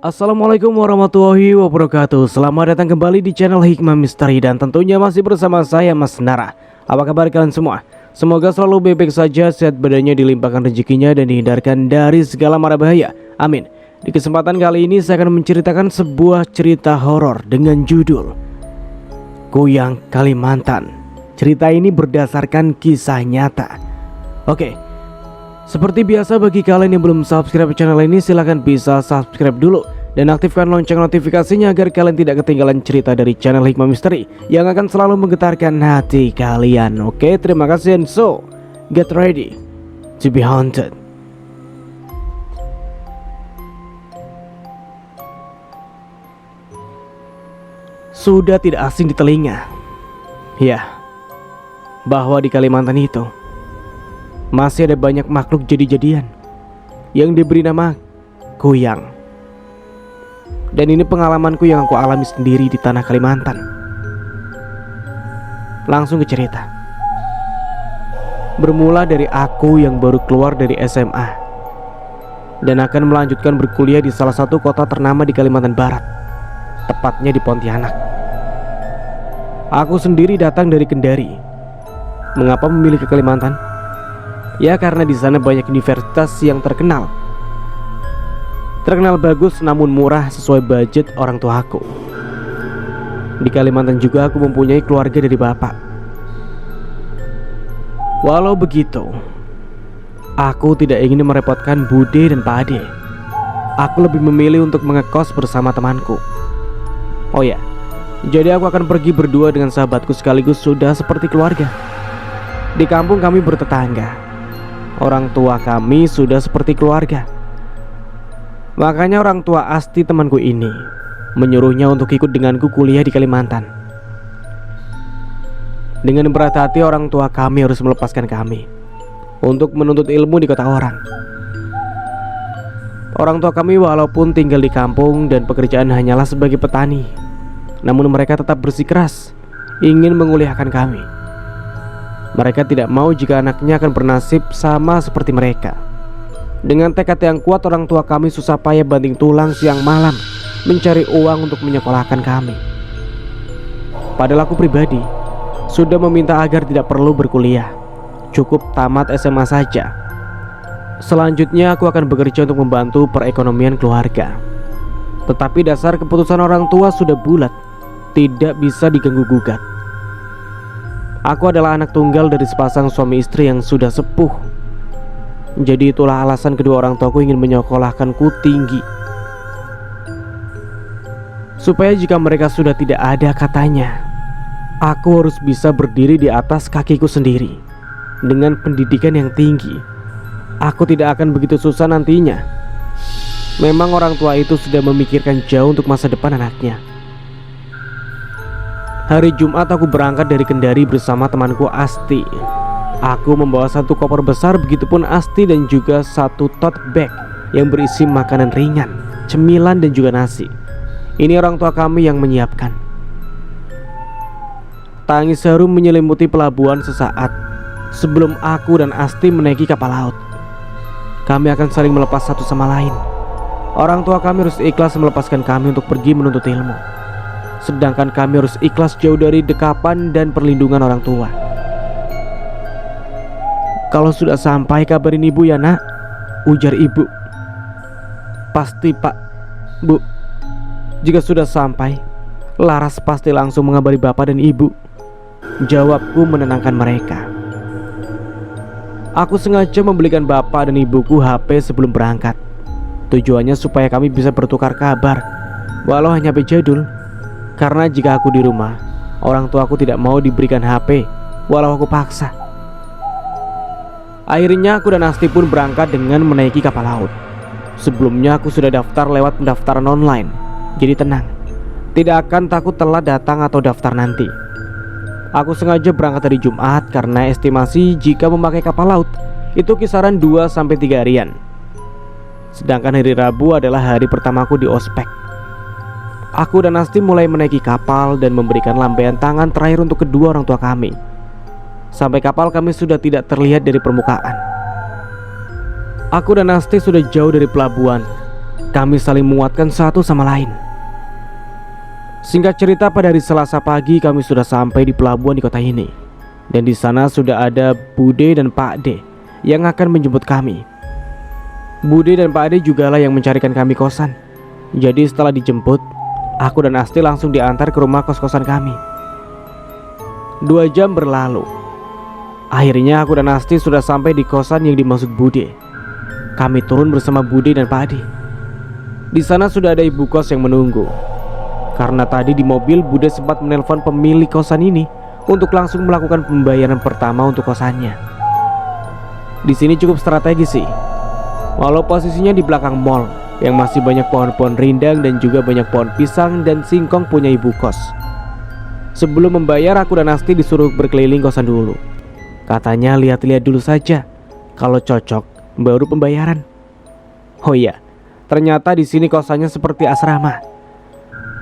Assalamualaikum warahmatullahi wabarakatuh. Selamat datang kembali di channel Hikmah Misteri. Dan tentunya masih bersama saya Mas Nara. Apa kabar kalian semua? Semoga selalu baik-baik saja, sehat badannya, dilimpahkan rezekinya, dan dihindarkan dari segala mara bahaya. Amin. Di kesempatan kali ini saya akan menceritakan sebuah cerita horor dengan judul Kuyang Kalimantan. Cerita ini berdasarkan kisah nyata. Oke, seperti biasa bagi kalian yang belum subscribe channel ini, silahkan bisa subscribe dulu dan aktifkan lonceng notifikasinya agar kalian tidak ketinggalan cerita dari channel Hikmah Misteri yang akan selalu menggetarkan hati kalian. Oke, terima kasih, and so get ready to be haunted. Sudah tidak asing di telinga, ya, bahwa di Kalimantan itu masih ada banyak makhluk jadi-jadian yang diberi nama Kuyang. Dan ini pengalamanku yang aku alami sendiri di tanah Kalimantan. Langsung ke cerita. Bermula dari aku yang baru keluar dari SMA dan akan melanjutkan berkuliah di salah satu kota ternama di Kalimantan Barat, tepatnya di Pontianak. Aku sendiri datang dari Kendari. Mengapa memilih ke Kalimantan? Ya karena di sana banyak universitas yang terkenal bagus namun murah sesuai budget orang tuaku. Di Kalimantan juga aku mempunyai keluarga dari bapak. Walau begitu, aku tidak ingin merepotkan Bude dan Pak Ade. Aku lebih memilih untuk mengekos bersama temanku. Oh ya, jadi aku akan pergi berdua dengan sahabatku sekaligus sudah seperti keluarga. Di kampung kami bertetangga. Orang tua kami sudah seperti keluarga. Makanya orang tua Asti temanku ini menyuruhnya untuk ikut denganku kuliah di Kalimantan. Dengan berat hati orang tua kami harus melepaskan kami untuk menuntut ilmu di kota orang. Orang tua kami walaupun tinggal di kampung dan pekerjaan hanyalah sebagai petani, namun mereka tetap bersikeras ingin menguliahkan kami. Mereka tidak mau jika anaknya akan bernasib sama seperti mereka. Dengan tekad yang kuat, orang tua kami susah payah banting tulang siang malam mencari uang untuk menyekolahkan kami. Padahal aku pribadi sudah meminta agar tidak perlu berkuliah, cukup tamat SMA saja. Selanjutnya aku akan bekerja untuk membantu perekonomian keluarga. Tetapi dasar keputusan orang tua sudah bulat, tidak bisa diganggu-gugat. Aku adalah anak tunggal dari sepasang suami istri yang sudah sepuh. Jadi itulah alasan kedua orang tuaku ingin menyekolahkanku tinggi, supaya jika mereka sudah tidak ada katanya, aku harus bisa berdiri di atas kakiku sendiri. Dengan pendidikan yang tinggi, aku tidak akan begitu susah nantinya. Memang orang tua itu sudah memikirkan jauh untuk masa depan anaknya. Hari Jumat aku berangkat dari Kendari bersama temanku Asti. Aku membawa satu koper besar, begitupun Asti, dan juga satu tote bag yang berisi makanan ringan, cemilan dan juga nasi. Ini orang tua kami yang menyiapkan. Tangis haru menyelimuti pelabuhan sesaat sebelum aku dan Asti menaiki kapal laut. Kami akan saling melepas satu sama lain. Orang tua kami harus ikhlas melepaskan kami untuk pergi menuntut ilmu, sedangkan kami harus ikhlas jauh dari dekapan dan perlindungan orang tua. Kalau sudah sampai kabarin ibu ya nak, ujar ibu. Pasti pak, bu. Jika sudah sampai, Laras pasti langsung mengabari bapak dan ibu, jawabku menenangkan mereka. Aku sengaja membelikan bapak dan ibuku HP sebelum berangkat. Tujuannya supaya kami bisa bertukar kabar, walau hanya HP jadul. Karena jika aku di rumah, orang tua aku tidak mau diberikan HP, walau aku paksa. Akhirnya aku dan Asti pun berangkat dengan menaiki kapal laut. Sebelumnya aku sudah daftar lewat pendaftaran online, jadi tenang, tidak akan takut telat datang atau daftar nanti. Aku sengaja berangkat dari Jumat karena estimasi jika memakai kapal laut itu kisaran 2-3 harian. Sedangkan hari Rabu adalah hari pertamaku di ospek. Aku dan Asti mulai menaiki kapal dan memberikan lambaian tangan terakhir untuk kedua orang tua kami. Sampai kapal kami sudah tidak terlihat dari permukaan. Aku dan Asti sudah jauh dari pelabuhan Kami saling menguatkan satu sama lain. Singkat cerita, pada hari Selasa pagi kami sudah sampai di pelabuhan di kota ini. Dan di sana sudah ada Bude dan Pak D yang akan menjemput kami. Bude dan Pak D jugalah yang mencarikan kami kosan. Jadi setelah dijemput, aku dan Asti langsung diantar ke rumah kos-kosan kami. 2 jam berlalu. Akhirnya aku dan Asti sudah sampai di kosan yang dimaksud Bude. Kami turun bersama Bude dan Pak D. Di sana sudah ada ibu kos yang menunggu. Karena tadi di mobil Bude sempat menelpon pemilik kosan ini untuk langsung melakukan pembayaran pertama untuk kosannya. Di sini cukup strategis sih. Walau posisinya di belakang mall yang masih banyak pohon-pohon rindang dan juga banyak pohon pisang dan singkong punya ibu kos. Sebelum membayar, aku dan Asti disuruh berkeliling kosan dulu. Katanya lihat-lihat dulu saja. Kalau cocok baru pembayaran. Oh iya, ternyata di sini kosannya seperti asrama.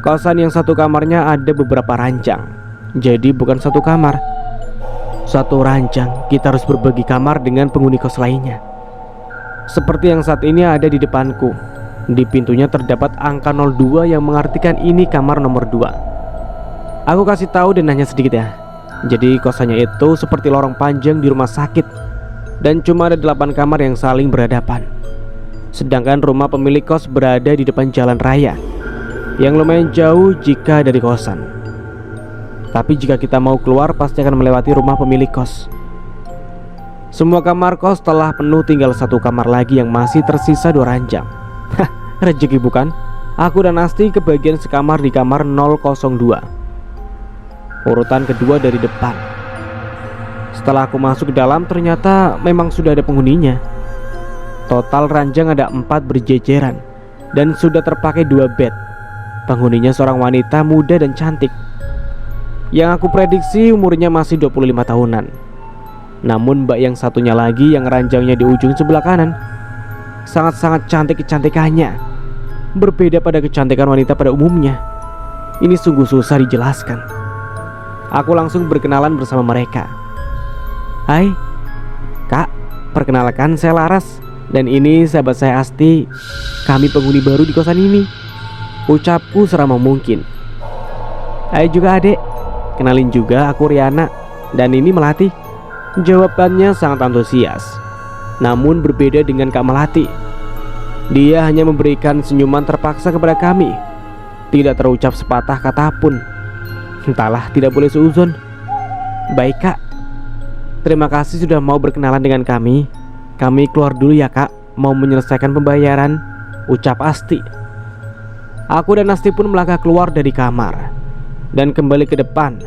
Kosan yang satu kamarnya ada beberapa ranjang. Jadi bukan satu kamar. Satu ranjang kita harus berbagi kamar dengan penghuni kos lainnya. Seperti yang saat ini ada di depanku. Di pintunya terdapat angka 02 yang mengartikan ini kamar nomor 2. Aku kasih tahu dan nanya sedikit ya. Jadi kosannya itu seperti lorong panjang di rumah sakit. Dan cuma ada 8 kamar yang saling berhadapan. Sedangkan rumah pemilik kos berada di depan jalan raya yang lumayan jauh jika dari kosan. Tapi jika kita mau keluar pasti akan melewati rumah pemilik kos. Semua kamar kos telah penuh, tinggal satu kamar lagi yang masih tersisa 2 ranjang. Hah, rezeki bukan? Aku dan Asti kebagian sekamar di kamar 002, urutan kedua dari depan. Setelah aku masuk ke dalam, ternyata memang sudah ada penghuninya. Total ranjang ada 4 berjejeran dan sudah terpakai 2 bed. Penghuninya seorang wanita muda dan cantik, yang aku prediksi umurnya masih 25 tahunan. Namun mbak yang satunya lagi yang ranjangnya di ujung sebelah kanan sangat-sangat cantik kecantikannya. Berbeda pada kecantikan wanita pada umumnya. Ini sungguh susah dijelaskan. Aku langsung berkenalan bersama mereka. Hai Kak, perkenalkan saya Laras. Dan ini sahabat saya Asti. Kami penghuni baru di kosan ini, ucapku seramah mungkin. Hai juga adek, kenalin juga aku Riana. Dan ini Melati. Jawabannya sangat antusias. Namun berbeda dengan Kak Melati. Dia hanya memberikan senyuman terpaksa kepada kami. Tidak terucap sepatah kata pun. Entahlah, tidak boleh seuzon. Baik Kak, terima kasih sudah mau berkenalan dengan kami. Kami keluar dulu ya Kak, mau menyelesaikan pembayaran, ucap Asti. Aku dan Asti pun melangkah keluar dari kamar dan kembali ke depan.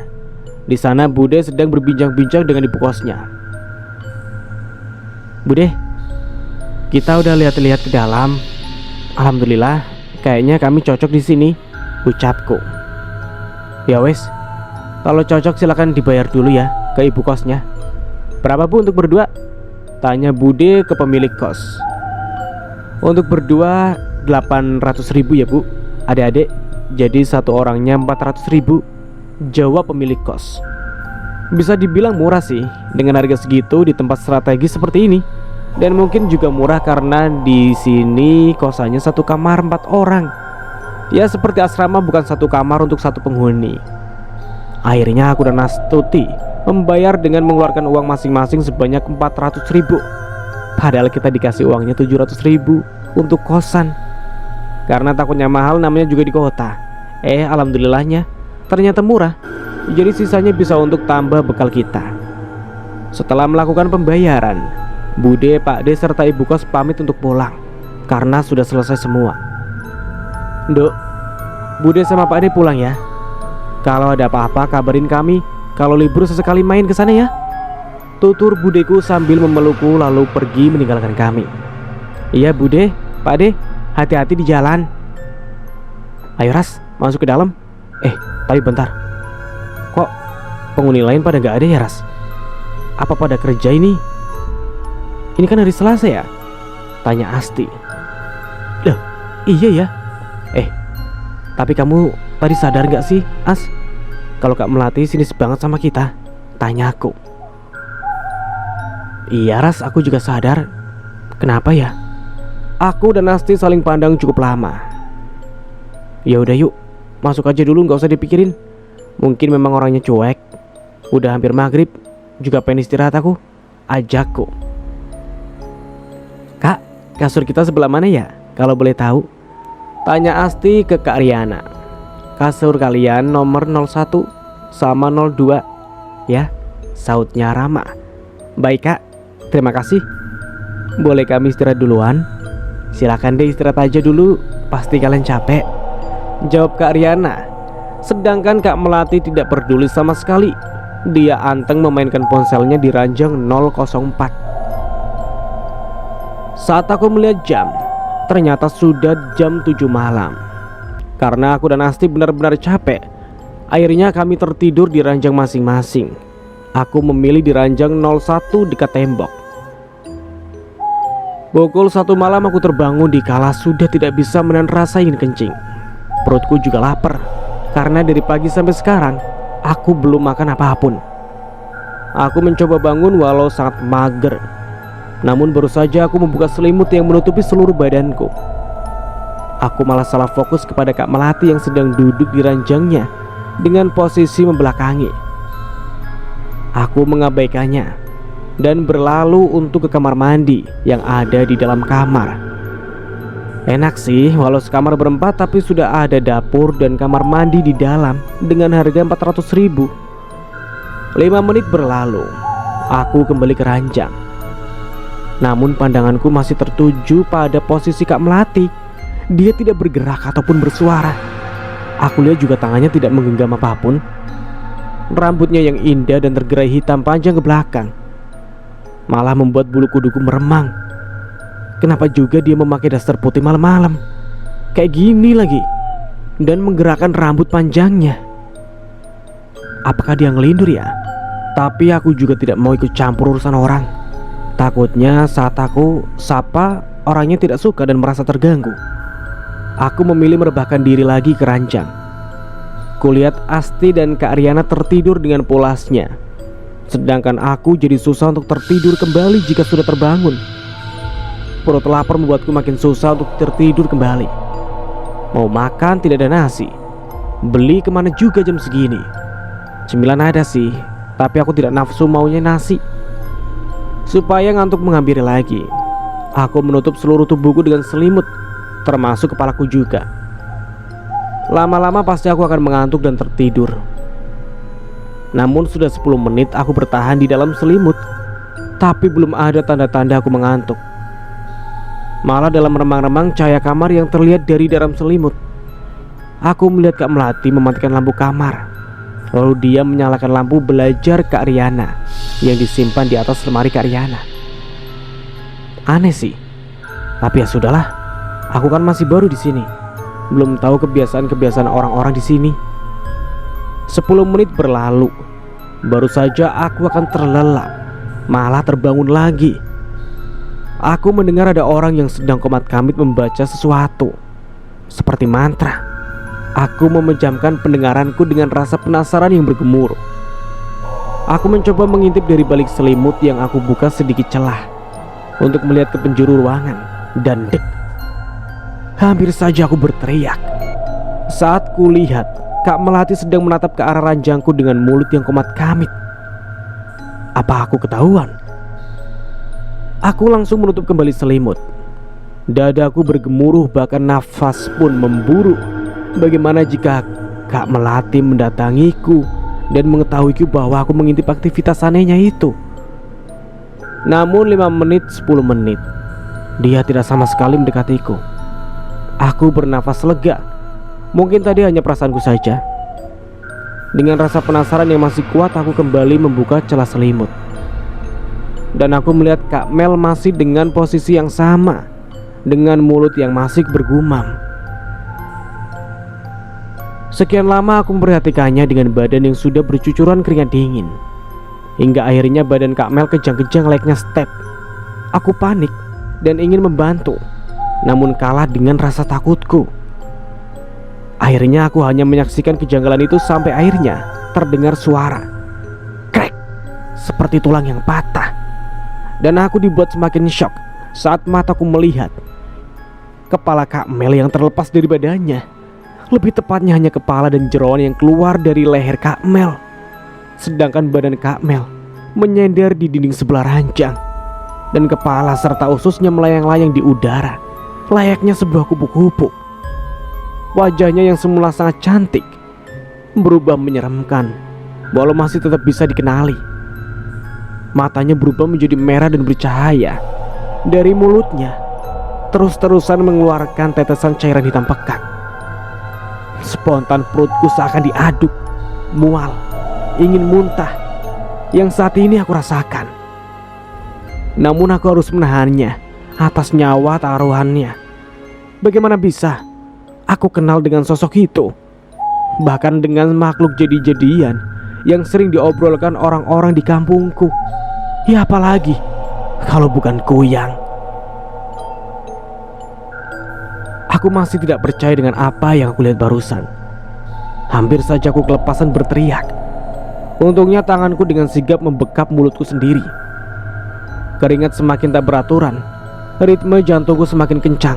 Di sana Bude sedang berbincang-bincang dengan ibu kosnya. Bude, kita udah lihat-lihat ke dalam. Alhamdulillah, kayaknya kami cocok di sini, ucapku. Ya wes, kalau cocok silakan dibayar dulu ya ke ibu kosnya. Berapa Bu untuk berdua? Tanya Bude ke pemilik kos. Untuk berdua 800.000 ya Bu, adik-adik. Jadi satu orangnya 400.000, jawab pemilik kos. Bisa dibilang murah sih dengan harga segitu di tempat strategis seperti ini. Dan mungkin juga murah karena di sini kosannya satu kamar 4 orang. Ya seperti asrama, bukan satu kamar untuk satu penghuni. Akhirnya aku dan Astuti membayar dengan mengeluarkan uang masing-masing sebanyak 400.000. Padahal kita dikasih uangnya 700.000 untuk kosan. Karena takutnya mahal, namanya juga di kota. Alhamdulillahnya ternyata murah. Jadi sisanya bisa untuk tambah bekal kita. Setelah melakukan pembayaran, Bude, Pak D serta ibu kos pamit untuk pulang karena sudah selesai semua. Dok, Bude sama Pak D pulang ya. Kalau ada apa-apa kabarin kami. Kalau libur sesekali main ke sana ya, tutur budeku sambil memelukku lalu pergi meninggalkan kami. Iya Bude, Pak D, hati-hati di jalan. Ayo Ras, masuk ke dalam. Tapi bentar, kok penghuni lain pada gak ada ya Ras? Apa pada kerja ini? Ini kan hari Selasa ya? Tanya Asti. Loh, iya ya. Tapi kamu tadi sadar gak sih As, kalau Kak Melati sinis banget sama kita? Tanya aku. Iya Ras, aku juga sadar. Kenapa ya? Aku dan Asti saling pandang cukup lama. Ya udah yuk, masuk aja dulu, nggak usah dipikirin. Mungkin memang orangnya cuek. Udah hampir maghrib, juga pengen istirahat aku. Ajakku. Kak, kasur kita sebelah mana ya? Kalau boleh tahu. Tanya Asti ke Kak Riana. Kasur kalian nomor 01 sama 02 ya, sautnya Rama. Baik Kak, terima kasih. Boleh kami istirahat duluan? Silakan deh, istirahat aja dulu, pasti kalian capek, jawab Kak Riana. Sedangkan Kak Melati tidak peduli sama sekali. Dia anteng memainkan ponselnya di ranjang 004. Saat aku melihat jam, ternyata sudah jam 7 malam. Karena aku dan Asti benar-benar capek, akhirnya kami tertidur di ranjang masing-masing. Aku memilih di ranjang 01 dekat tembok. Pukul 1 malam aku terbangun dikala sudah tidak bisa menahan rasa ingin kencing. Perutku juga lapar, karena dari pagi sampai sekarang aku belum makan apapun. Aku mencoba bangun walau sangat mager. Namun baru saja aku membuka selimut yang menutupi seluruh badanku. Aku malah salah fokus kepada Kak Melati yang sedang duduk di ranjangnya dengan posisi membelakangi. Aku mengabaikannya dan berlalu untuk ke kamar mandi yang ada di dalam kamar. Enak sih walau sekamar berempat, tapi sudah ada dapur dan kamar mandi di dalam dengan harga 400.000. 5 menit berlalu, aku kembali ke ranjang. Namun pandanganku masih tertuju pada posisi Kak Melati. Dia tidak bergerak ataupun bersuara. Aku lihat juga tangannya tidak menggenggam apapun. Rambutnya yang indah dan tergerai hitam panjang ke belakang malah membuat bulu kuduku meremang. Kenapa juga dia memakai daster putih malam-malam kayak gini lagi, dan menggerakkan rambut panjangnya? Apakah dia ngelindur ya? Tapi aku juga tidak mau ikut campur urusan orang. Takutnya saat aku sapa, orangnya tidak suka dan merasa terganggu. Aku memilih merebahkan diri lagi ke ranjang. Kulihat Asti dan Kak Riana tertidur dengan pulasnya, sedangkan aku jadi susah untuk tertidur kembali jika sudah terbangun. Perut lapar membuatku makin susah untuk tertidur kembali. Mau makan tidak ada nasi. Beli kemana juga jam segini. Cemilan ada sih, tapi aku tidak nafsu maunya nasi. Supaya ngantuk menghampiri lagi, aku menutup seluruh tubuhku dengan selimut, termasuk kepalaku juga. Lama-lama pasti aku akan mengantuk dan tertidur. Namun sudah 10 menit aku bertahan di dalam selimut, tapi belum ada tanda-tanda aku mengantuk. Malah dalam remang-remang cahaya kamar yang terlihat dari dalam selimut, aku melihat Kak Melati mematikan lampu kamar. Lalu dia menyalakan lampu belajar Kak Riana yang disimpan di atas lemari Kak Riana. Aneh sih, tapi ya sudahlah. Aku kan masih baru di sini, belum tahu kebiasaan-kebiasaan orang-orang di sini. 10 menit berlalu, baru saja aku akan terlelap, malah terbangun lagi. Aku mendengar ada orang yang sedang komat-kamit membaca sesuatu seperti mantra. Aku memejamkan pendengaranku dengan rasa penasaran yang bergemuruh. Aku mencoba mengintip dari balik selimut yang aku buka sedikit celah untuk melihat ke penjuru ruangan, dan dek, hampir saja aku berteriak saat kulihat Kak Melati sedang menatap ke arah ranjangku dengan mulut yang komat-kamit. Apa aku ketahuan? Aku langsung menutup kembali selimut. Dadaku bergemuruh, bahkan nafas pun memburu. Bagaimana jika Kak Melati mendatangiku dan mengetahuiku bahwa aku mengintip aktivitas anehnya itu? Namun 5 menit, 10 menit, dia tidak sama sekali mendekatiku. Aku bernafas lega. Mungkin tadi hanya perasaanku saja. Dengan rasa penasaran yang masih kuat, aku kembali membuka celah selimut. Dan aku melihat Kak Mel masih dengan posisi yang sama, dengan mulut yang masih bergumam. Sekian lama aku memperhatikannya dengan badan yang sudah bercucuran keringat dingin, hingga akhirnya badan Kak Mel kejang-kejang layaknya step. Aku panik dan ingin membantu, namun kalah dengan rasa takutku. Akhirnya aku hanya menyaksikan kejanggalan itu sampai akhirnya terdengar suara krek seperti tulang yang patah. Dan aku dibuat semakin syok saat mataku melihat kepala Kak Mel yang terlepas dari badannya. Lebih tepatnya hanya kepala dan jeroan yang keluar dari leher Kak Mel. Sedangkan badan Kak Mel menyender di dinding sebelah ranjang. Dan kepala serta ususnya melayang-layang di udara, layaknya sebuah kupu-kupu. Wajahnya yang semula sangat cantik berubah menyeramkan, walau masih tetap bisa dikenali. Matanya berubah menjadi merah dan bercahaya. Dari mulutnya terus-terusan mengeluarkan tetesan cairan hitam pekat. Spontan perutku seakan diaduk, mual, ingin muntah, yang saat ini aku rasakan. Namun aku harus menahannya atas nyawa taruhannya. Bagaimana bisa aku kenal dengan sosok itu, bahkan dengan makhluk jadi-jadian yang sering diobrolkan orang-orang di kampungku. Ya apalagi kalau bukan Kuyang. Aku masih tidak percaya dengan apa yang aku lihat barusan. Hampir saja aku kelepasan berteriak. Untungnya tanganku dengan sigap membekap mulutku sendiri. Keringat semakin tak beraturan, ritme jantungku semakin kencang,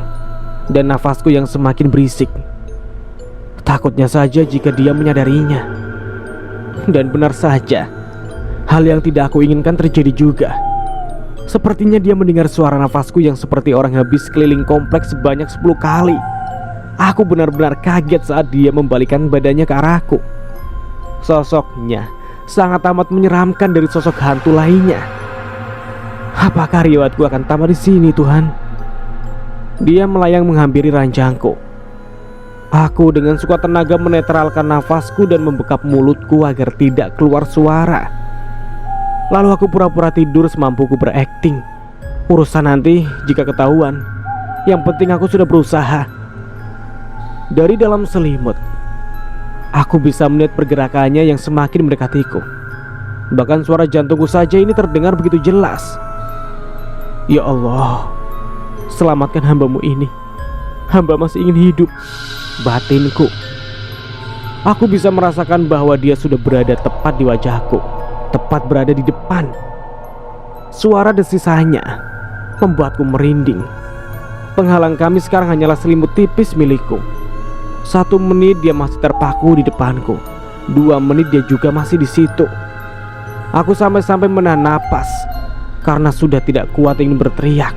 dan nafasku yang semakin berisik. Takutnya saja jika dia menyadarinya. Dan benar saja, hal yang tidak aku inginkan terjadi juga. Sepertinya dia mendengar suara nafasku yang seperti orang habis keliling kompleks sebanyak 10 kali. Aku benar-benar kaget saat dia membalikkan badannya ke arahku. Sosoknya sangat amat menyeramkan dari sosok hantu lainnya. Apakah riwayatku akan tamat di sini, Tuhan? Dia melayang menghampiri ranjangku. Aku dengan sekuat tenaga menetralkan nafasku dan membekap mulutku agar tidak keluar suara. Lalu aku pura-pura tidur semampuku berakting. Urusan nanti jika ketahuan. Yang penting aku sudah berusaha. Dari dalam selimut, aku bisa melihat pergerakannya yang semakin mendekatiku. Bahkan suara jantungku saja ini terdengar begitu jelas. Ya Allah, selamatkan hambamu ini. Hamba masih ingin hidup. Batinku. Aku bisa merasakan bahwa dia sudah berada tepat di wajahku, tepat berada di depan. Suara desisanya membuatku merinding. Penghalang kami sekarang hanyalah selimut tipis milikku. 1 menit dia masih terpaku di depanku. 2 menit dia juga masih di situ. Aku sampai-sampai menahan napas karena sudah tidak kuat ingin berteriak.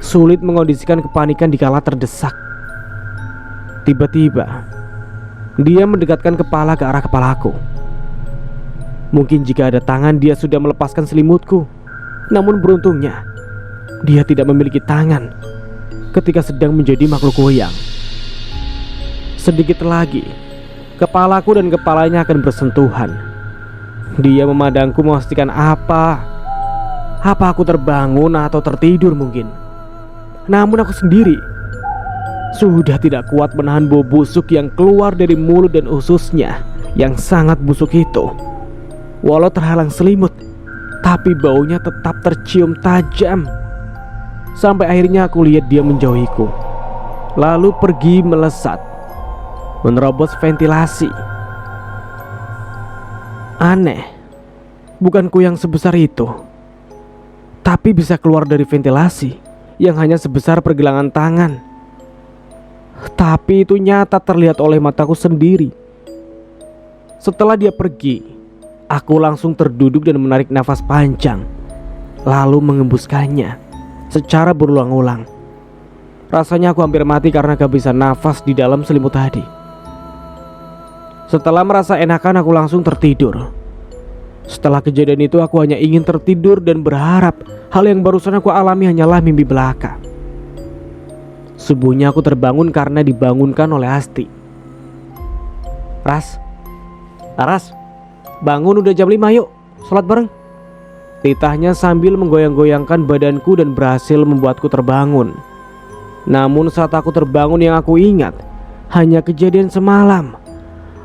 Sulit mengondisikan kepanikan dikala terdesak. Tiba-tiba dia mendekatkan kepala ke arah kepalaku. Mungkin jika ada tangan dia sudah melepaskan selimutku. Namun beruntungnya dia tidak memiliki tangan ketika sedang menjadi makhluk goyang. Sedikit lagi kepalaku dan kepalanya akan bersentuhan. Dia memandangku memastikan apa aku terbangun atau tertidur mungkin. Namun aku sendiri sudah tidak kuat menahan bau busuk yang keluar dari mulut dan ususnya yang sangat busuk itu. Walau terhalang selimut, tapi baunya tetap tercium tajam. Sampai akhirnya aku lihat dia menjauhiku, lalu pergi melesat, menerobos ventilasi. Aneh, bukan Kuyang sebesar itu, tapi bisa keluar dari ventilasi yang hanya sebesar pergelangan tangan. Tapi itu nyata terlihat oleh mataku sendiri. Setelah dia pergi, aku langsung terduduk dan menarik nafas panjang, lalu mengembuskannya secara berulang-ulang. Rasanya aku hampir mati karena kehabisan nafas di dalam selimut tadi. Setelah merasa enakan, aku langsung tertidur. Setelah kejadian itu aku hanya ingin tertidur dan berharap hal yang barusan aku alami hanyalah mimpi belaka. Subuhnya aku terbangun karena dibangunkan oleh Asti. Ras, bangun, udah jam 5, yuk sholat bareng. Titahnya sambil menggoyang-goyangkan badanku dan berhasil membuatku terbangun. Namun saat aku terbangun yang aku ingat hanya kejadian semalam.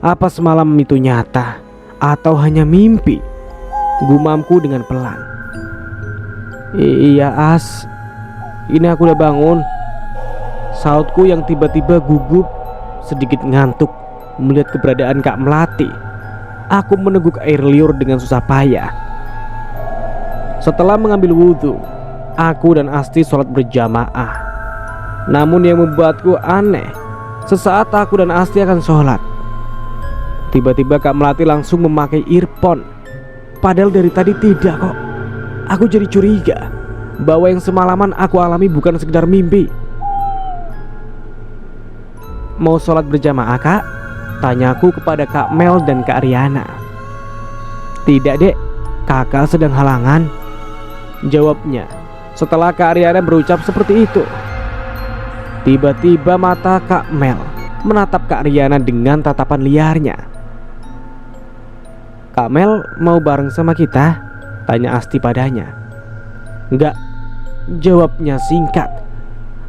Apa semalam itu nyata atau hanya mimpi? Gumamku dengan pelan. Iya As, ini aku udah bangun, sautku yang tiba-tiba gugup, sedikit ngantuk melihat keberadaan Kak Melati. Aku meneguk air liur dengan susah payah. Setelah mengambil wudhu, aku dan Asti sholat berjamaah. Namun yang membuatku aneh, sesaat aku dan Asti akan sholat, tiba-tiba Kak Melati langsung memakai earphone. Padahal dari tadi tidak kok. Aku jadi curiga bahwa yang semalaman aku alami bukan sekedar mimpi. Mau sholat berjamaah Kak? Tanyaku kepada Kak Mel dan Kak Riana. Tidak dek, kakak sedang halangan, jawabnya setelah Kak Riana berucap seperti itu. Tiba-tiba mata Kak Mel menatap Kak Riana dengan tatapan liarnya. Kak Mel mau bareng sama kita? Tanya Asti padanya. Enggak, jawabnya singkat.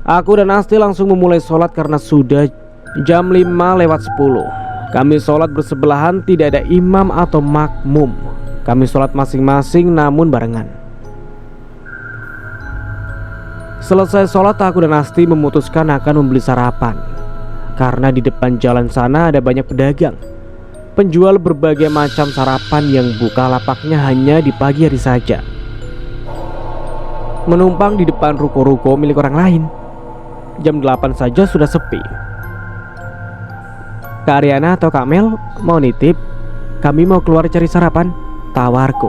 Aku dan Asti langsung memulai sholat karena sudah jam 5:10. Kami sholat bersebelahan, tidak ada imam atau makmum. Kami sholat masing-masing namun barengan. Selesai sholat, aku dan Asti memutuskan akan membeli sarapan. Karena di depan jalan sana ada banyak pedagang, penjual berbagai macam sarapan yang buka lapaknya hanya di pagi hari saja. Menumpang di depan ruko-ruko milik orang lain. Jam 8 saja sudah sepi. Kak Ariana atau Kak Mel mau nitip? Kami mau keluar cari sarapan, tawarku.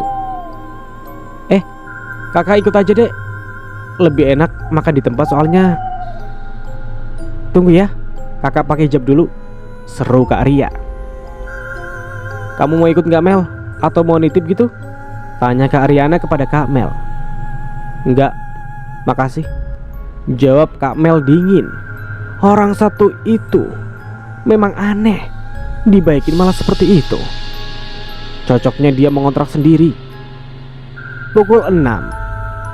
Kakak ikut aja deh, lebih enak makan di tempat soalnya. Tunggu ya, kakak pakai hijab dulu, seru Kak Ria. Kamu mau ikut gak Mel? Atau mau nitip gitu? Tanya Kak Ariana kepada Kak Mel. Enggak, makasih, jawab Kak Mel dingin. Orang satu itu memang aneh, dibaikin malah seperti itu. Cocoknya dia mengontrak sendiri. Pukul 6,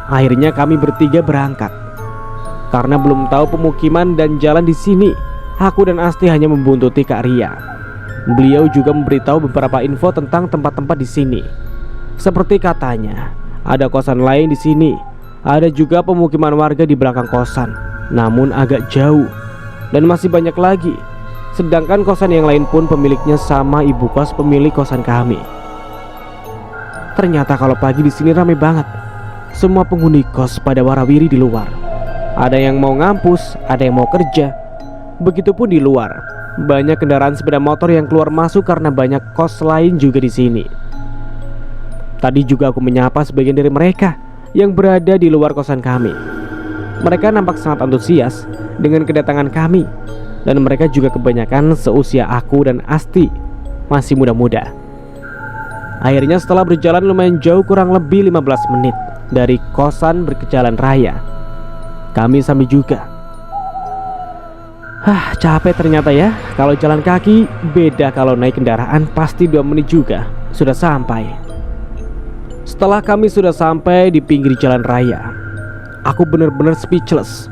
akhirnya kami bertiga berangkat. Karena belum tahu pemukiman dan jalan di sini, aku dan Asti hanya membuntuti Kak Ria. Beliau juga memberitahu beberapa info tentang tempat-tempat di sini. Seperti katanya, ada kosan lain di sini. Ada juga pemukiman warga di belakang kosan, namun agak jauh. Dan masih banyak lagi. Sedangkan kosan yang lain pun pemiliknya sama ibu kos pemilik kosan kami. Ternyata kalau pagi di sini ramai banget. Semua penghuni kos pada warawiri di luar. Ada yang mau ngampus, ada yang mau kerja. Begitupun di luar, banyak kendaraan sepeda motor yang keluar masuk karena banyak kos lain juga di sini. Tadi juga aku menyapa sebagian dari mereka yang berada di luar kosan kami. Mereka nampak sangat antusias dengan kedatangan kami. Dan mereka juga kebanyakan seusia aku dan Asti, masih muda-muda. Akhirnya setelah berjalan lumayan jauh, kurang lebih 15 menit dari kosan berkejalan raya, kami sampai juga. Capek ternyata ya. Kalau jalan kaki beda, kalau naik kendaraan pasti 2 menit juga sudah sampai. Setelah kami sudah sampai di pinggir jalan raya, aku benar-benar speechless.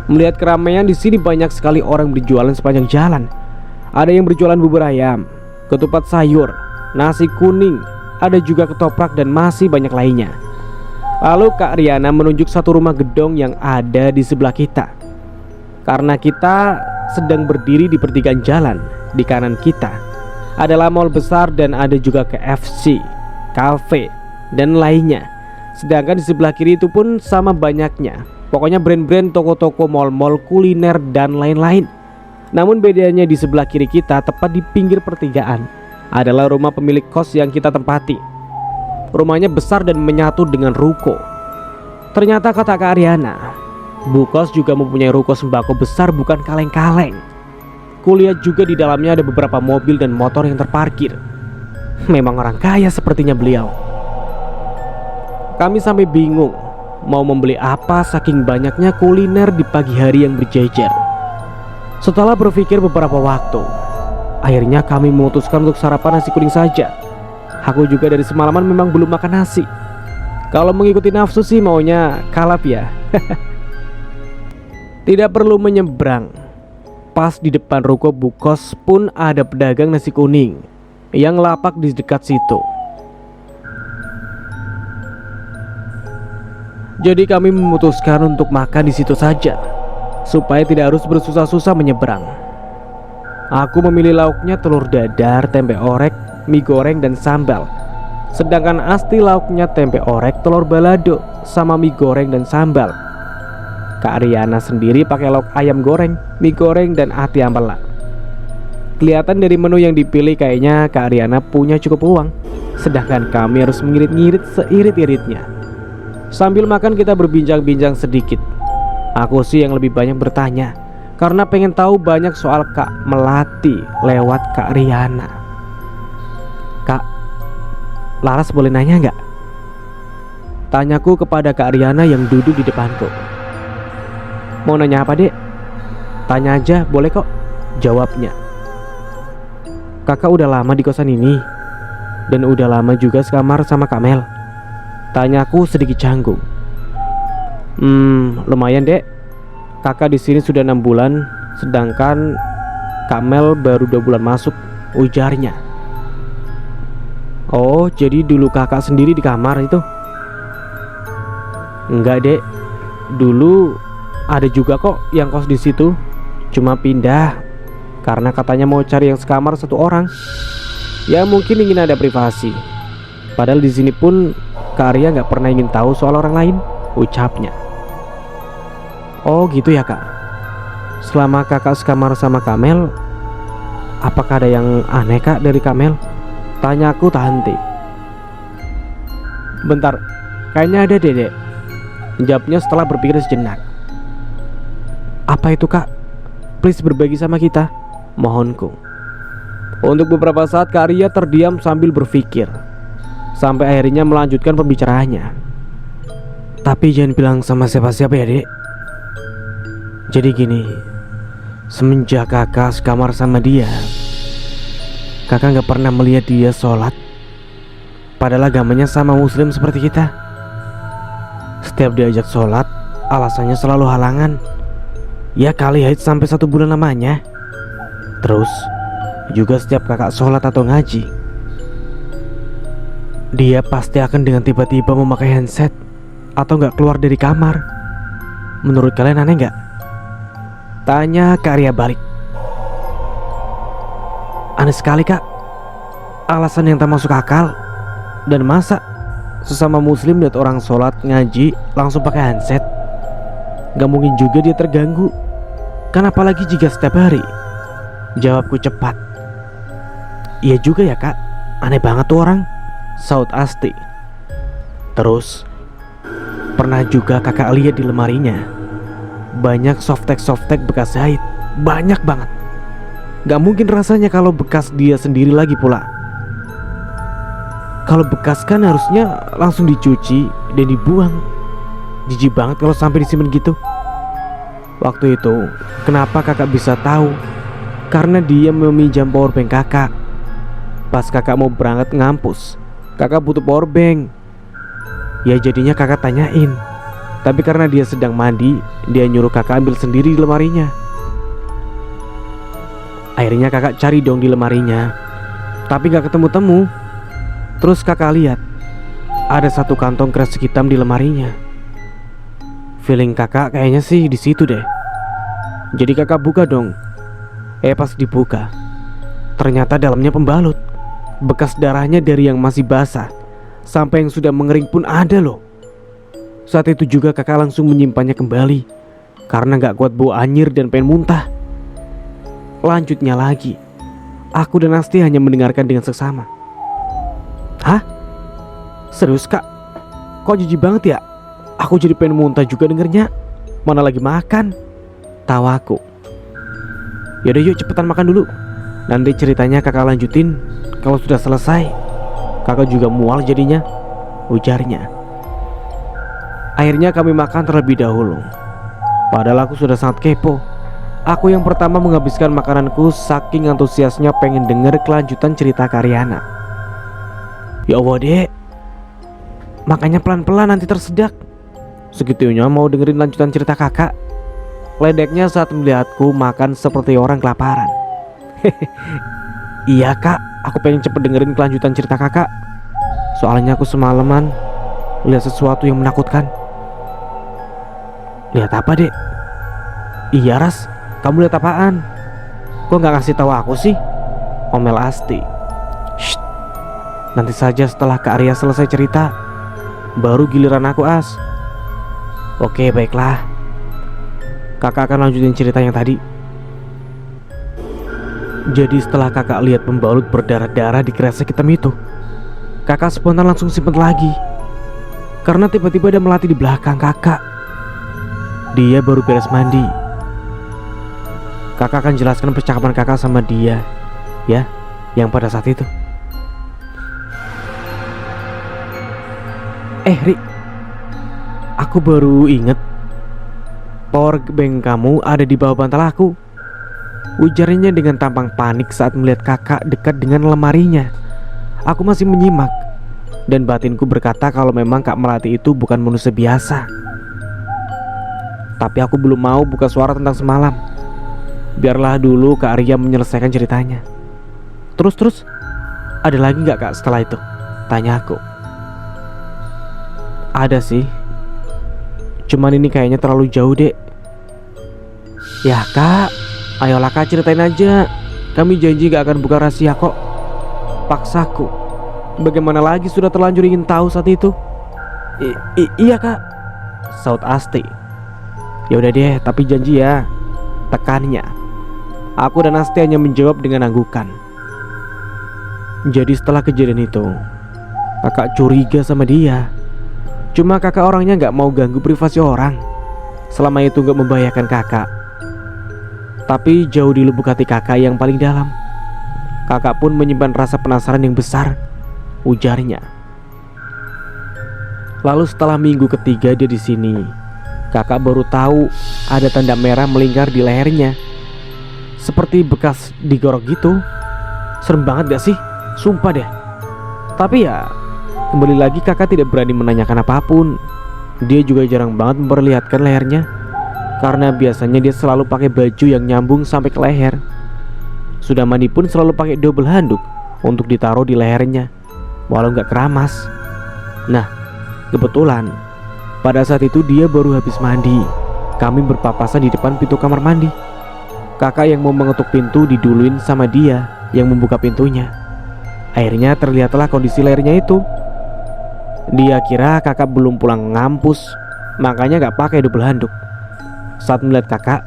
Melihat keramaian di sini, banyak sekali orang berjualan sepanjang jalan. Ada yang berjualan bubur ayam, ketupat sayur, nasi kuning, ada juga ketoprak dan masih banyak lainnya. Lalu Kak Riana menunjuk satu rumah gedung yang ada di sebelah kita. Karena kita sedang berdiri di pertigaan jalan, di kanan kita adalah mall besar dan ada juga KFC, cafe, dan lainnya. Sedangkan di sebelah kiri itu pun sama banyaknya. Pokoknya brand-brand, toko-toko, mal-mal, kuliner, dan lain-lain. Namun bedanya di sebelah kiri kita, tepat di pinggir pertigaan, adalah rumah pemilik kos yang kita tempati. Rumahnya besar dan menyatu dengan ruko. Ternyata kata Kak Ariana, Bu Kos juga mempunyai ruko sembako besar, bukan kaleng-kaleng. Kulihat juga di dalamnya ada beberapa mobil dan motor yang terparkir. Memang orang kaya sepertinya beliau. Kami sampai bingung mau membeli apa saking banyaknya kuliner di pagi hari yang berjejer. Setelah berpikir beberapa waktu, akhirnya kami memutuskan untuk sarapan nasi kuning saja. Aku juga dari semalaman memang belum makan nasi. Kalau mengikuti nafsu sih maunya kalap ya. Tidak perlu menyeberang. Pas di depan ruko Bu Kos pun ada pedagang nasi kuning yang lapak di dekat situ. Jadi kami memutuskan untuk makan di situ saja, supaya tidak harus bersusah-susah menyeberang. Aku memilih lauknya telur dadar, tempe orek, mie goreng, dan sambal. Sedangkan Asti lauknya tempe orek, telur balado, sama mie goreng dan sambal. Kak Riana sendiri pakai lauk ayam goreng, mie goreng, dan ati ampela. Kelihatan dari menu yang dipilih kayaknya Kak Riana punya cukup uang, sedangkan kami harus mengirit-ngirit seirit-iritnya. Sambil makan kita berbincang-bincang sedikit. Aku sih yang lebih banyak bertanya, karena pengen tahu banyak soal Kak Melati lewat Kak Riana. Kak, Laras boleh nanya nggak? Tanyaku kepada Kak Riana yang duduk di depanku. Mau nanya apa, Dek? Tanya aja, boleh kok, jawabnya. Kakak udah lama di kosan ini, dan udah lama juga sekamar sama Kak Mel. Tanyaku sedikit canggung. Lumayan, Dek. Kakak di sini sudah 6 bulan, sedangkan Kak Mel baru 2 bulan masuk, ujarnya. Oh, jadi dulu kakak sendiri di kamar itu? Enggak, Dek. Dulu ada juga kok yang kos di situ, cuma pindah karena katanya mau cari yang sekamar 1 orang. Ya mungkin ingin ada privasi. Padahal di sini pun Kak Arya nggak pernah ingin tahu soal orang lain, ucapnya. Oh gitu ya, Kak. Selama kakak sekamar sama Kamel, apakah ada yang aneh, Kak, dari Kamel? Tanyaku tak henti. Bentar, kayaknya ada, Dek. Jawabnya setelah berpikir sejenak. Apa itu, Kak? Please berbagi sama kita, mohonku. Untuk beberapa saat Kak Arya terdiam sambil berpikir, sampai akhirnya melanjutkan pembicaraannya. Tapi jangan bilang sama siapa-siapa ya, Dek. Jadi gini, semenjak kakak sekamar sama dia, kakak gak pernah melihat dia sholat, padahal agamanya sama muslim seperti kita. Setiap diajak sholat, alasannya selalu halangan. Ya kali haid sampai 1 bulan lamanya. Terus juga setiap kakak sholat atau ngaji, dia pasti akan dengan tiba-tiba memakai handset atau gak keluar dari kamar. Menurut kalian aneh gak? Tanya Kak Arya balik. Aneh sekali, Kak. Alasan yang tak masuk akal. Dan masa sesama muslim lihat orang sholat ngaji langsung pakai handset? Gak mungkin juga dia terganggu, kan apalagi jika setiap hari. Jawabku cepat. Iya juga ya, Kak. Aneh banget tuh orang, saut Asti. Terus pernah juga kakak lihat di lemarinya banyak softtek bekas jahit. Banyak banget. Gak mungkin rasanya kalau bekas dia sendiri lagi pula. Kalau bekas kan harusnya langsung dicuci dan dibuang. Jijik banget kalau sampai disimpan gitu. Waktu itu kenapa kakak bisa tahu? Karena dia meminjam powerbank kakak. Pas kakak mau berangkat ngampus, kakak butuh powerbank. Ya jadinya kakak tanyain. Tapi karena dia sedang mandi, dia nyuruh kakak ambil sendiri di lemarinya. Akhirnya kakak cari dong di lemarinya, tapi gak ketemu-temu. Terus kakak lihat ada 1 kantong kresek hitam di lemarinya. Feeling kakak kayaknya sih di situ deh. Jadi kakak buka dong. Pas dibuka, ternyata dalamnya pembalut. Bekas darahnya dari yang masih basah sampai yang sudah mengering pun ada loh. Saat itu juga kakak langsung menyimpannya kembali karena gak kuat bau anyir dan pengen muntah. Lanjutnya lagi, aku dan Asti hanya mendengarkan dengan seksama. Hah? Serius, Kak? Kok jijik banget ya? Aku jadi pengen muntah juga dengernya. Mana lagi makan? Tawaku. Yaudah yuk cepetan makan dulu. Nanti ceritanya kakak lanjutin kalau sudah selesai. Kakak juga mual jadinya, ujarnya. Akhirnya kami makan terlebih dahulu. Padahal aku sudah sangat kepo. Aku yang pertama menghabiskan makananku saking antusiasnya pengen denger kelanjutan cerita Karyana. Ya Allah, Dek, makanya pelan-pelan nanti tersedak. Segitunya mau dengerin lanjutan cerita kakak. Ledeknya saat melihatku makan seperti orang kelaparan. Iya, Kak, aku pengen cepet dengerin kelanjutan cerita kakak. Soalnya aku semalaman lihat sesuatu yang menakutkan. Lihat apa, Dek? Iya, Ras, kamu lihat apaan? Kok gak ngasih tahu aku sih? Omel Asti. Shh, nanti saja setelah Kak Arya selesai cerita, baru giliran aku, As. Oke, baiklah. Kakak akan lanjutin cerita yang tadi. Jadi setelah kakak lihat pembalut berdarah-darah di kresek hitam itu, kakak spontan langsung simpen lagi. Karena tiba-tiba ada melati di belakang kakak. Dia baru beres mandi. Kakak akan jelaskan percakapan kakak sama dia, ya, yang pada saat itu. Ri, aku baru inget power bank kamu ada di bawah bantal aku, ujarnya dengan tampang panik saat melihat kakak dekat dengan lemarinya. Aku masih menyimak, dan batinku berkata kalau memang Kak Melati itu bukan manusia biasa. Tapi aku belum mau buka suara tentang semalam. Biarlah dulu Kak Arya menyelesaikan ceritanya. Terus, ada lagi gak Kak setelah itu? Tanya aku. Ada sih, cuman ini kayaknya terlalu jauh, Dek. Ya Kak, ayolah Kak, ceritain aja. Kami janji gak akan buka rahasia kok. Paksaku. Bagaimana lagi, sudah terlanjur ingin tahu saat itu. Iya Kak, saut Asti. Ya udah deh, tapi janji ya, tekannya. Aku dan Asti hanya menjawab dengan anggukan. Jadi setelah kejadian itu, kakak curiga sama dia. Cuma kakak orangnya gak mau ganggu privasi orang, selama itu gak membahayakan kakak. Tapi jauh di lubuk hati kakak yang paling dalam, kakak pun menyimpan rasa penasaran yang besar, ujarnya. Lalu setelah minggu ketiga dia di sini, kakak baru tahu ada tanda merah melingkar di lehernya, seperti bekas digorok gitu. Serem banget gak sih? Sumpah deh. Tapi ya, kembali lagi kakak tidak berani menanyakan apapun. Dia juga jarang banget memperlihatkan lehernya, karena biasanya dia selalu pakai baju yang nyambung sampai ke leher. Sudah mandi pun selalu pakai double handuk untuk ditaruh di lehernya, walau gak keramas. Nah, kebetulan pada saat itu dia baru habis mandi. Kami berpapasan di depan pintu kamar mandi. Kakak yang mau mengetuk pintu diduluin sama dia yang membuka pintunya. Akhirnya terlihatlah kondisi lehernya itu. Dia kira kakak belum pulang ngampus, makanya gak pakai double handuk. Saat melihat kakak,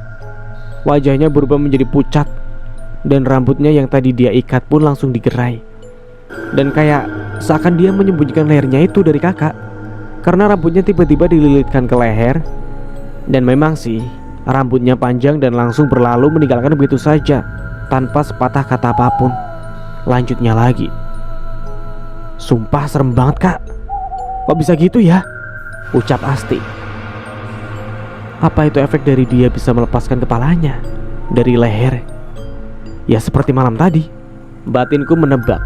wajahnya berubah menjadi pucat, dan rambutnya yang tadi dia ikat pun langsung digerai. Dan kayak seakan dia menyembunyikan lehernya itu dari kakak, karena rambutnya tiba-tiba dililitkan ke leher. Dan memang sih, rambutnya panjang dan langsung berlalu meninggalkan begitu saja, tanpa sepatah kata apapun. Lanjutnya lagi, sumpah serem banget Kak. Kok bisa gitu ya? Ucap Asti. Apa itu efek dari dia bisa melepaskan kepalanya dari leher? Ya seperti malam tadi, batinku menebak.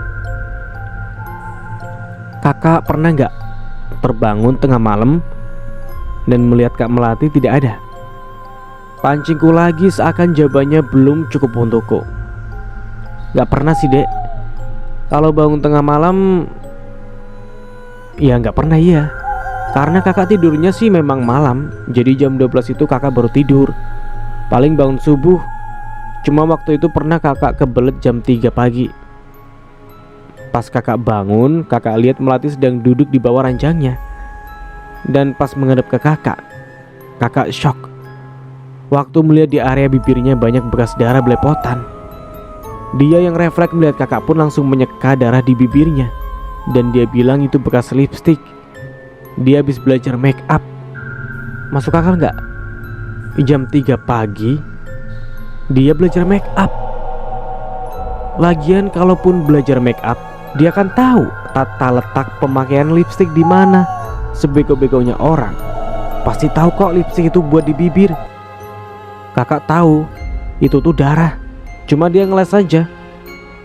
Kakak pernah gak terbangun tengah malam dan melihat Kak Melati tidak ada? Pancingku lagi seakan jawabannya belum cukup untukku. Gak pernah sih Dek. Kalau bangun tengah malam, ya gak pernah iya. Karena kakak tidurnya sih memang malam. Jadi jam 12 itu kakak baru tidur. Paling bangun subuh. Cuma waktu itu pernah kakak kebelet jam 3 pagi. Pas kakak bangun, kakak lihat Melati sedang duduk di bawah ranjangnya. Dan pas menghadap ke kakak, kakak shock waktu melihat di area bibirnya banyak bekas darah belepotan. Dia yang refleks melihat kakak pun langsung menyeka darah di bibirnya. Dan dia bilang itu bekas lipstick. Dia habis belajar make up. Masuk akal gak? Jam 3 pagi dia belajar make up. Lagian kalaupun belajar make up, dia kan tahu tata letak pemakaian lipstick di mana. Sebego-begonya orang pasti tahu kok lipstick itu buat di bibir. Kakak tahu itu tuh darah, cuma dia ngeles saja.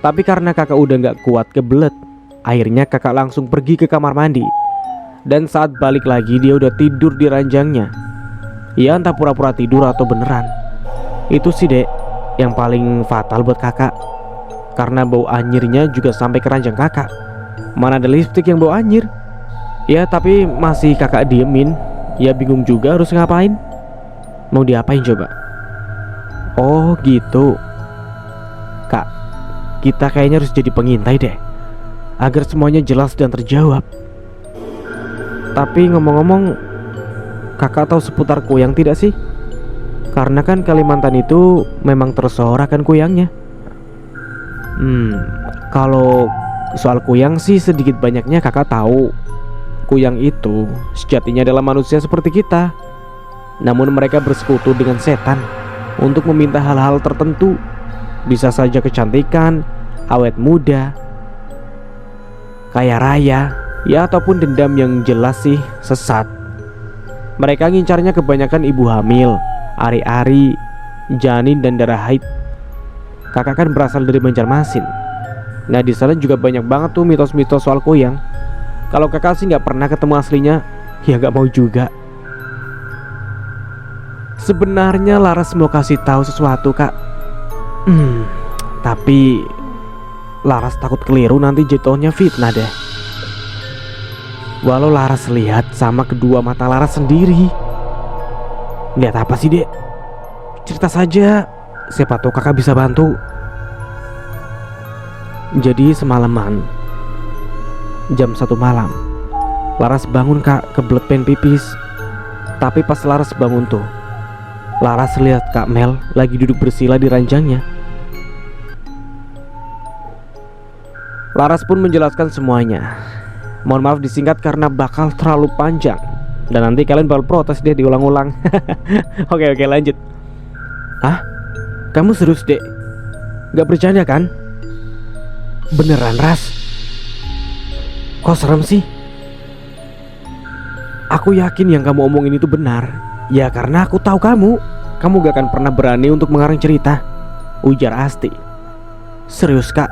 Tapi karena kakak udah gak kuat kebelet, akhirnya kakak langsung pergi ke kamar mandi. Dan saat balik lagi dia udah tidur di ranjangnya. Ya entah pura-pura tidur atau beneran. Itu sih Dek yang paling fatal buat kakak, karena bau anyirnya juga sampai ke ranjang kakak. Mana ada lipstick yang bau anyir. Ya tapi masih kakak diemin. Ya bingung juga harus ngapain. Mau diapain coba? Oh gitu Kak, kita kayaknya harus jadi pengintai deh, agar semuanya jelas dan terjawab. Tapi ngomong-ngomong, kakak tahu seputar kuyang tidak sih? Karena kan Kalimantan itu memang tersohor akan kuyangnya. Kalau soal kuyang sih sedikit banyaknya kakak tahu. Kuyang itu sejatinya adalah manusia seperti kita. Namun mereka bersekutu dengan setan untuk meminta hal-hal tertentu. Bisa saja kecantikan, awet muda, kaya raya, ya ataupun dendam yang jelas sih sesat. Mereka ngincarnya kebanyakan ibu hamil, ari-ari, janin dan darah haid. Kakak kan berasal dari Banjarmasin. Nah di sana juga banyak banget tuh mitos-mitos soal kuyang. Kalau kakak sih nggak pernah ketemu aslinya, ya nggak mau juga. Sebenarnya Laras mau kasih tahu sesuatu kak. Tapi Laras takut keliru nanti jatuhnya fitnah deh. Walau Laras lihat sama kedua mata Laras sendiri. Lihat apa sih dek? Cerita saja, siapa tahu kakak bisa bantu. Jadi semalaman, jam 1 malam, Laras bangun kak, kebelet pengen pipis. Tapi pas Laras bangun tuh, Laras lihat Kak Mel lagi duduk bersila di ranjangnya. Laras pun menjelaskan semuanya. Mohon maaf disingkat karena bakal terlalu panjang dan nanti kalian bakal protes deh diulang-ulang. Oke lanjut. Ah, kamu serius dek? Gak bercanda kan? Beneran Ras? Kok serem sih? Aku yakin yang kamu omongin itu benar. Ya karena aku tahu kamu gak akan pernah berani untuk mengarang cerita, ujar Asti. Serius kak?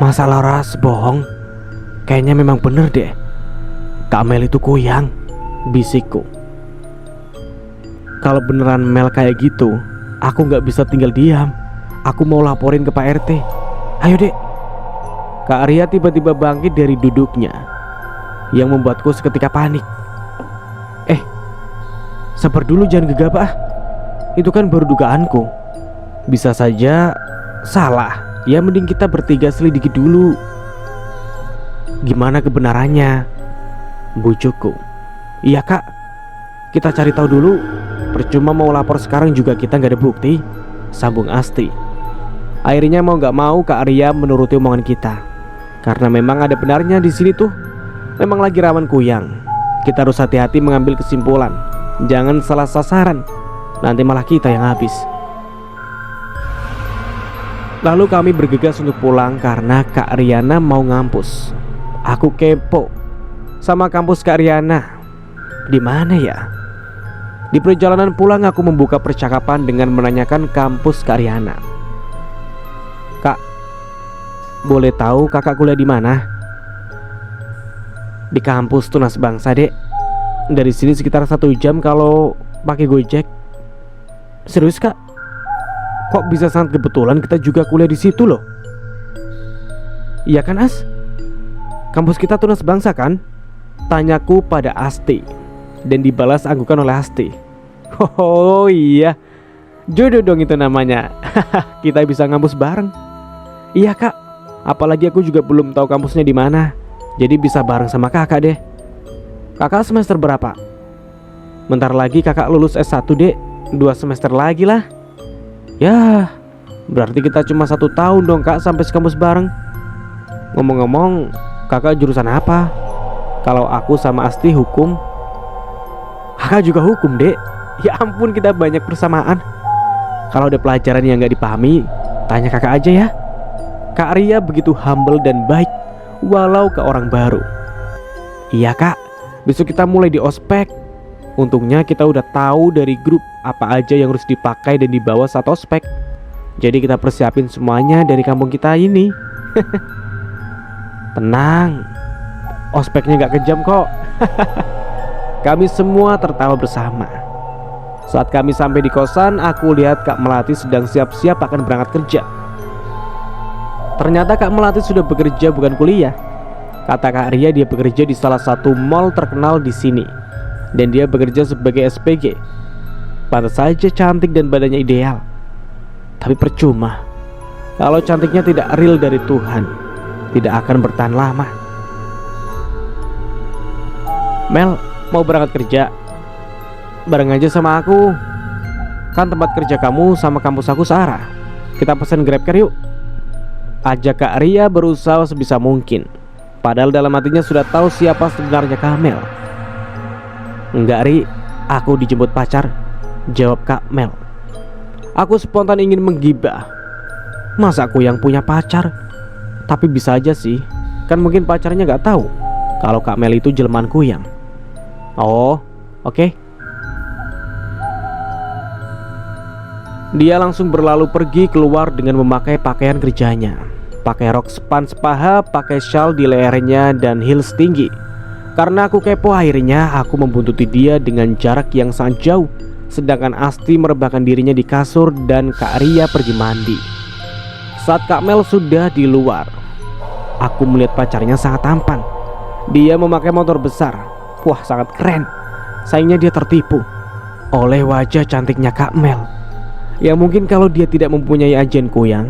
Masa Laras bohong? Kayaknya memang bener deh. Kak Mel itu kuyang, bisikku. Kalau beneran Mel kayak gitu, aku gak bisa tinggal diam. Aku mau laporin ke Pak RT. Ayo dek. Kak Arya tiba-tiba bangkit dari duduknya, yang membuatku seketika panik. Sabar dulu, jangan gegabah. Itu kan baru dugaanku. Bisa saja salah. Ya mending kita bertiga selidiki dulu. Gimana kebenarannya? Bujuku. Iya kak, kita cari tahu dulu. Percuma mau lapor sekarang juga kita gak ada bukti, sambung Asti. Akhirnya mau gak mau Kak Arya menuruti omongan kita. Karena memang ada benarnya di sini tuh. Memang lagi rawan kuyang. Kita harus hati-hati mengambil kesimpulan. Jangan salah sasaran, nanti malah kita yang habis. Lalu kami bergegas untuk pulang karena Kak Riana mau ngampus. Aku kepo sama kampus Kak Riana. Di mana ya? Di perjalanan pulang aku membuka percakapan dengan menanyakan kampus Kak Riana. Kak, boleh tahu kakak kuliah di mana? Di kampus Tunas Bangsa dek. Dari sini sekitar 1 jam kalau pakai Gojek. Serius kak? Kok bisa sangat kebetulan kita juga kuliah di situ loh? Iya kan As? Kampus kita Tunas Bangsa kan? Tanyaku pada Asti. Dan dibalas anggukan oleh Asti. Oh iya, jodoh dong itu namanya. Kita bisa ngampus bareng. Iya kak, apalagi aku juga belum tahu kampusnya di mana. Jadi bisa bareng sama kakak deh. Kakak semester berapa? Bentar lagi kakak lulus S1 dek. 2 semester lagi lah. Ya, berarti kita cuma 1 tahun dong kak sampai sekampus bareng. Ngomong-ngomong, kakak jurusan apa? Kalau aku sama Asti hukum. Kakak juga hukum dek. Ya ampun, kita banyak persamaan. Kalau ada pelajaran yang gak dipahami, tanya kakak aja ya. Kak Ria begitu humble dan baik, walau ke orang baru. Iya kak, besok kita mulai di ospek. Untungnya kita udah tahu dari grup apa aja yang harus dipakai dan dibawa saat ospek. Jadi kita persiapin semuanya dari kampung kita ini. Tenang, ospeknya gak kejam kok. Kami semua tertawa bersama. Saat kami sampai di kosan, aku lihat Kak Melati sedang siap-siap akan berangkat kerja. Ternyata Kak Melati sudah bekerja bukan kuliah. Kata Kak Ria dia bekerja di salah satu mall terkenal di sini. Dan dia bekerja sebagai SPG. Pantas saja cantik dan badannya ideal. Tapi percuma. Kalau cantiknya tidak real dari Tuhan, tidak akan bertahan lama. Mel, mau berangkat kerja? Bareng aja sama aku. Kan tempat kerja kamu sama kampus aku searah. Kita pesen GrabCar yuk, ajak Kak Ria berusaha sebisa mungkin. Padahal dalam hatinya sudah tahu siapa sebenarnya Kamel. Enggak Ri, aku dijemput pacar, jawab Kak Mel. Aku spontan ingin menggibah. Masa aku yang punya pacar? Tapi bisa aja sih, kan mungkin pacarnya gak tahu kalau Kak Mel itu jelmaan kuyang. Oh, oke. Dia langsung berlalu pergi keluar dengan memakai pakaian kerjanya. Pakai rok span sepaha, pakai shawl di lehernya dan heels tinggi. Karena aku kepo, akhirnya aku membuntuti dia dengan jarak yang sangat jauh. Sedangkan Asti merebahkan dirinya di kasur dan Kak Ria pergi mandi. Saat Kak Mel sudah di luar, aku melihat pacarnya sangat tampan. Dia memakai motor besar. Wah, sangat keren. Sayangnya dia tertipu oleh wajah cantiknya Kak Mel. Ya mungkin kalau dia tidak mempunyai ajian kuyang,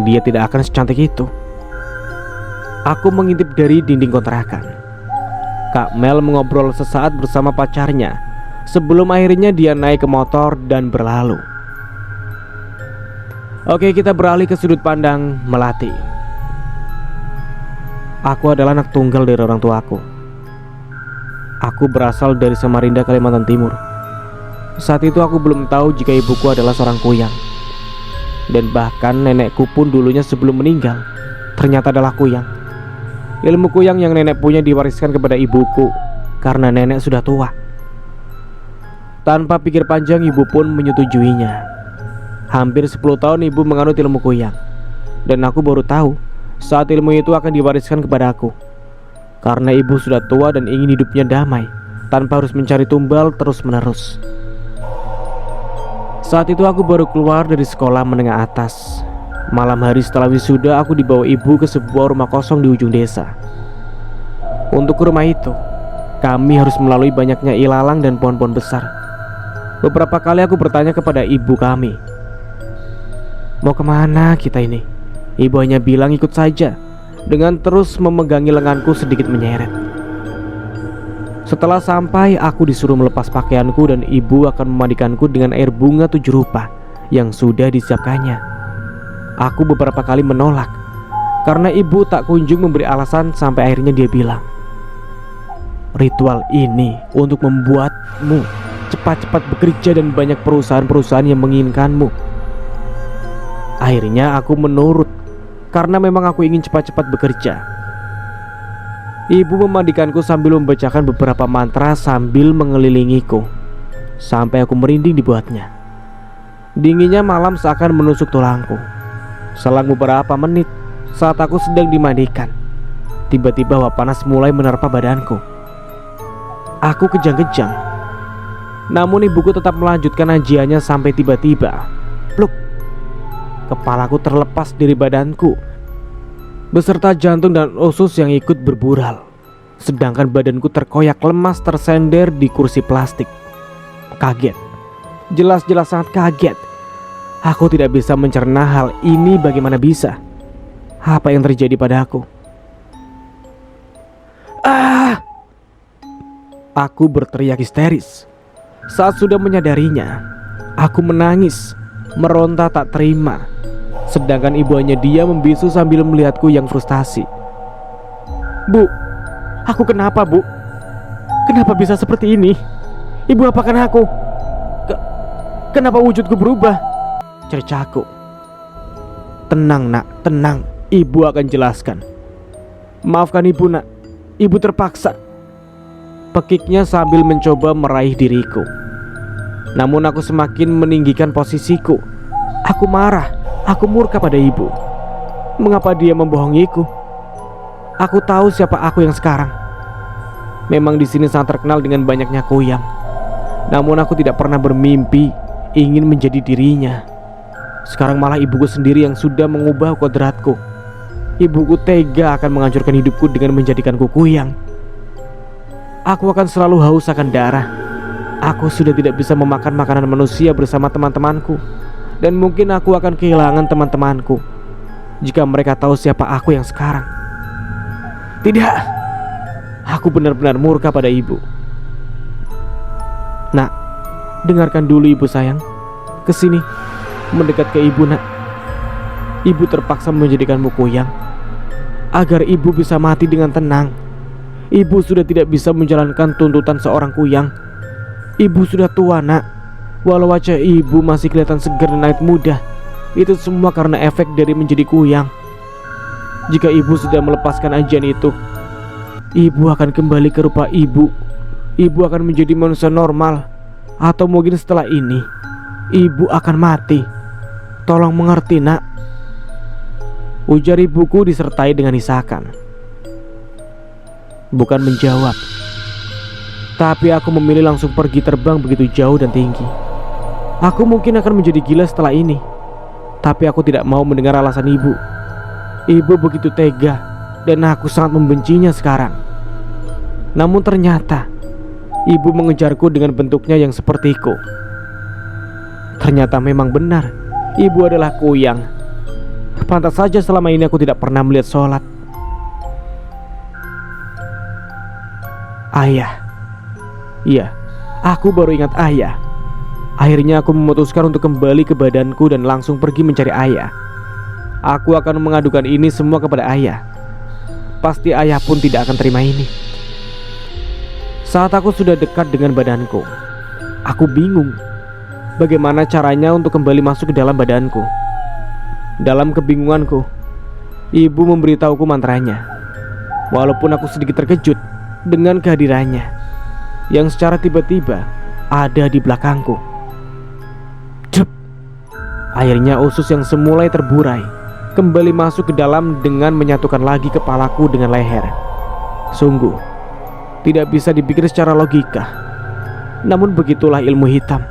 dia tidak akan secantik itu. Aku mengintip dari dinding kontrakan. Kak Mel mengobrol sesaat bersama pacarnya sebelum akhirnya dia naik ke motor dan berlalu. Oke, kita beralih ke sudut pandang Melati. Aku adalah anak tunggal dari orang tuaku. Aku berasal dari Samarinda, Kalimantan Timur. Saat itu aku belum tahu jika ibuku adalah seorang kuyang. Dan bahkan nenekku pun dulunya sebelum meninggal ternyata adalah kuyang. Ilmu kuyang yang nenek punya diwariskan kepada ibuku karena nenek sudah tua. Tanpa pikir panjang ibu pun menyetujuinya. Hampir 10 tahun ibu menganut ilmu kuyang. Dan aku baru tahu saat ilmu itu akan diwariskan kepada aku. Karena ibu sudah tua dan ingin hidupnya damai tanpa harus mencari tumbal terus menerus. Saat itu aku baru keluar dari sekolah menengah atas. Malam hari setelah wisuda, aku dibawa ibu ke sebuah rumah kosong di ujung desa. Untuk ke rumah itu, kami harus melalui banyaknya ilalang dan pohon-pohon besar. Beberapa kali aku bertanya kepada ibu kami, mau kemana kita ini? Ibu hanya bilang ikut saja, dengan terus memegangi lenganku sedikit menyeret. Setelah sampai, aku disuruh melepas pakaianku dan ibu akan memandikanku dengan air bunga 7 rupa yang sudah disiapkannya. Aku beberapa kali menolak karena ibu tak kunjung memberi alasan sampai akhirnya dia bilang, ritual ini untuk membuatmu cepat-cepat bekerja dan banyak perusahaan-perusahaan yang menginginkanmu. Akhirnya aku menurut karena memang aku ingin cepat-cepat bekerja. Ibu memandikanku sambil membacakan beberapa mantra sambil mengelilingiku sampai aku merinding dibuatnya. Dinginnya malam seakan menusuk tulangku. Selang beberapa menit saat aku sedang dimandikan, tiba-tiba hawa panas mulai menerpa badanku. Aku kejang-kejang. Namun ibuku tetap melanjutkan ajiannya sampai tiba-tiba pluk, kepalaku terlepas dari badanku beserta jantung dan usus yang ikut berbural. Sedangkan badanku terkoyak lemas tersender di kursi plastik. Kaget, jelas-jelas sangat kaget. Aku tidak bisa mencerna hal ini, bagaimana bisa. Apa yang terjadi padaku? Aku berteriak histeris. Saat sudah menyadarinya, aku menangis, meronta tak terima. Sedangkan ibu hanya dia membisu sambil melihatku yang frustasi. Bu, aku kenapa bu? Kenapa bisa seperti ini? Ibu apakan aku? Kenapa wujudku berubah? Cercaku. Tenang nak, tenang. Ibu akan jelaskan. Maafkan ibu nak, ibu terpaksa. Pekiknya sambil mencoba meraih diriku. Namun aku semakin meninggikan posisiku. Aku marah, aku murka pada ibu. Mengapa dia membohongiku? Aku tahu siapa aku yang sekarang. Memang di sini sangat terkenal dengan banyaknya kuyang. Namun aku tidak pernah bermimpi ingin menjadi dirinya. Sekarang malah ibuku sendiri yang sudah mengubah kodratku. Ibuku tega akan menghancurkan hidupku dengan menjadikanku kuyang. Aku akan selalu haus akan darah. Aku sudah tidak bisa memakan makanan manusia bersama teman-temanku. Dan mungkin aku akan kehilangan teman-temanku jika mereka tahu siapa aku yang sekarang. Tidak, aku benar-benar murka pada ibu. Nak, dengarkan dulu ibu sayang. Kesini, mendekat ke ibu, nak. Ibu terpaksa menjadikanmu kuyang agar ibu bisa mati dengan tenang. Ibu sudah tidak bisa menjalankan tuntutan seorang kuyang. Ibu sudah tua, nak. Walau wajah ibu masih kelihatan segar dan awet muda, itu semua karena efek dari menjadi kuyang. Jika ibu sudah melepaskan ajian itu, ibu akan kembali ke rupa ibu. Ibu akan menjadi manusia normal. Atau mungkin setelah ini ibu akan mati. Tolong mengerti, nak, ujar ibuku disertai dengan isakan. Bukan menjawab, tapi aku memilih langsung pergi terbang begitu jauh dan tinggi. Aku mungkin akan menjadi gila setelah ini, tapi aku tidak mau mendengar alasan ibu. Ibu begitu tega dan aku sangat membencinya sekarang. Namun ternyata ibu mengejarku dengan bentuknya yang sepertiku. Ternyata memang benar, ibu adalah kuyang. Pantas saja selama ini aku tidak pernah melihat sholat. Ayah. Iya, aku baru ingat ayah. Akhirnya aku memutuskan untuk kembali ke badanku dan langsung pergi mencari ayah. Aku akan mengadukan ini semua kepada ayah. Pasti ayah pun tidak akan terima ini. Saat aku sudah dekat dengan badanku, aku bingung bagaimana caranya untuk kembali masuk ke dalam badanku. Dalam kebingunganku, ibu memberitahuku mantranya. Walaupun aku sedikit terkejut dengan kehadirannya yang secara tiba-tiba ada di belakangku. Cep. Akhirnya usus yang semulai terburai kembali masuk ke dalam dengan menyatukan lagi kepalaku dengan leher. Sungguh tidak bisa dipikir secara logika. Namun begitulah ilmu hitam.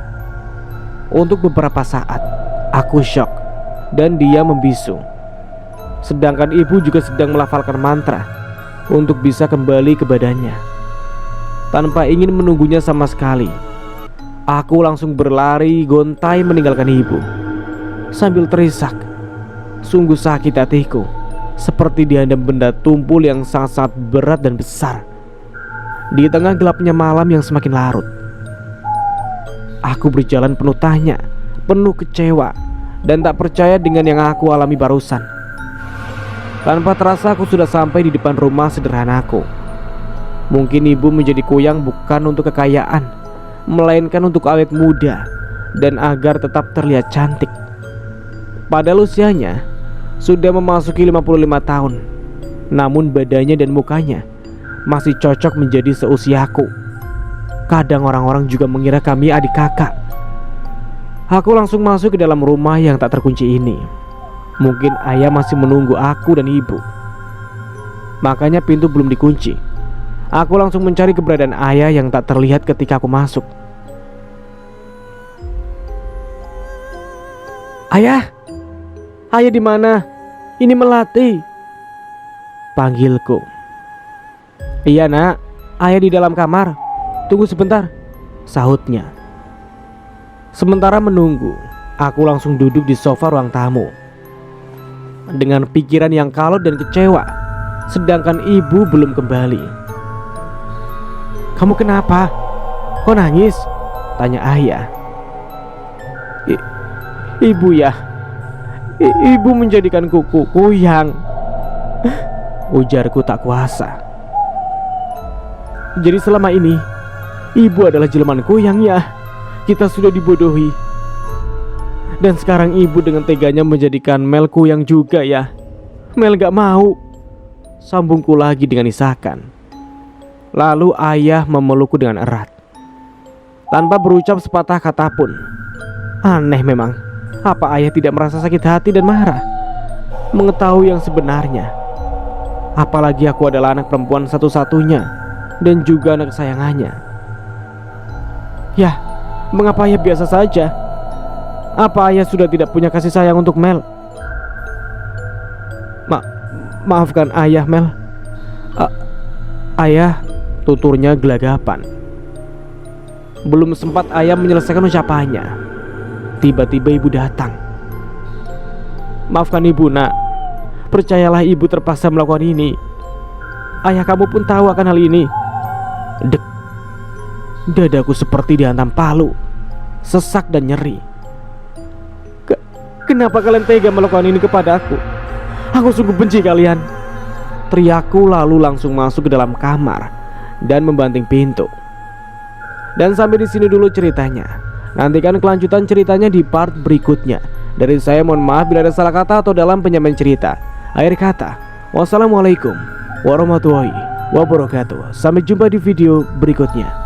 Untuk beberapa saat aku shock dan dia membisu. Sedangkan ibu juga sedang melafalkan mantra untuk bisa kembali ke badannya. Tanpa ingin menunggunya sama sekali, aku langsung berlari gontai meninggalkan ibu. Sambil terisak, sungguh sakit hatiku, seperti dihandam benda tumpul yang sangat-sangat berat dan besar. Di tengah gelapnya malam yang semakin larut, aku berjalan penuh tanya, penuh kecewa, dan tak percaya dengan yang aku alami barusan. Tanpa terasa aku sudah sampai di depan rumah sederhanaku. Mungkin ibu menjadi kuyang bukan untuk kekayaan, melainkan untuk awet muda dan agar tetap terlihat cantik. Padahal usianya sudah memasuki 55 tahun, namun badannya dan mukanya masih cocok menjadi seusiaku. Kadang orang-orang juga mengira kami adik kakak. Aku langsung masuk ke dalam rumah yang tak terkunci ini. Mungkin ayah masih menunggu aku dan ibu. Makanya pintu belum dikunci. Aku langsung mencari keberadaan ayah yang tak terlihat ketika aku masuk. Ayah, ayah di mana? Ini Melati, panggilku. Iya nak, ayah di dalam kamar. Tunggu sebentar, sahutnya. Sementara menunggu, aku langsung duduk di sofa ruang tamu dengan pikiran yang kalut dan kecewa. Sedangkan ibu belum kembali. Kamu kenapa? Kok nangis? Tanya ayah. Ibu ya, ibu menjadikan kuku kuyang, ujarku tak kuasa. Jadi selama ini ibu adalah jelmaan kuyang ya. Kita sudah dibodohi. Dan sekarang ibu dengan teganya menjadikan Mel kuyang juga ya. Mel gak mau, sambungku lagi dengan isakan. Lalu ayah memelukku dengan erat tanpa berucap sepatah kata pun. Aneh memang, apa ayah tidak merasa sakit hati dan marah mengetahui yang sebenarnya? Apalagi aku adalah anak perempuan satu-satunya dan juga anak kesayangannya. Ya, mengapa ayah biasa saja? Apa ayah sudah tidak punya kasih sayang untuk Mel? Maafkan ayah, Mel. Ayah, tuturnya gelagapan. Belum sempat ayah menyelesaikan ucapannya, tiba-tiba ibu datang. Maafkan ibu nak, percayalah ibu terpaksa melakukan ini. Ayah kamu pun tahu akan hal ini. Dek, dadaku seperti dihantam palu, sesak dan nyeri. Kenapa kalian tega melakukan ini kepada aku? Aku sungguh benci kalian. Teriakku lalu langsung masuk ke dalam kamar dan membanting pintu. Dan sampai di sini dulu ceritanya. Nantikan kelanjutan ceritanya di part berikutnya. Dari saya mohon maaf bila ada salah kata atau dalam penyampaian cerita. Akhir kata, wassalamualaikum warahmatullahi wabarakatuh. Sampai jumpa di video berikutnya.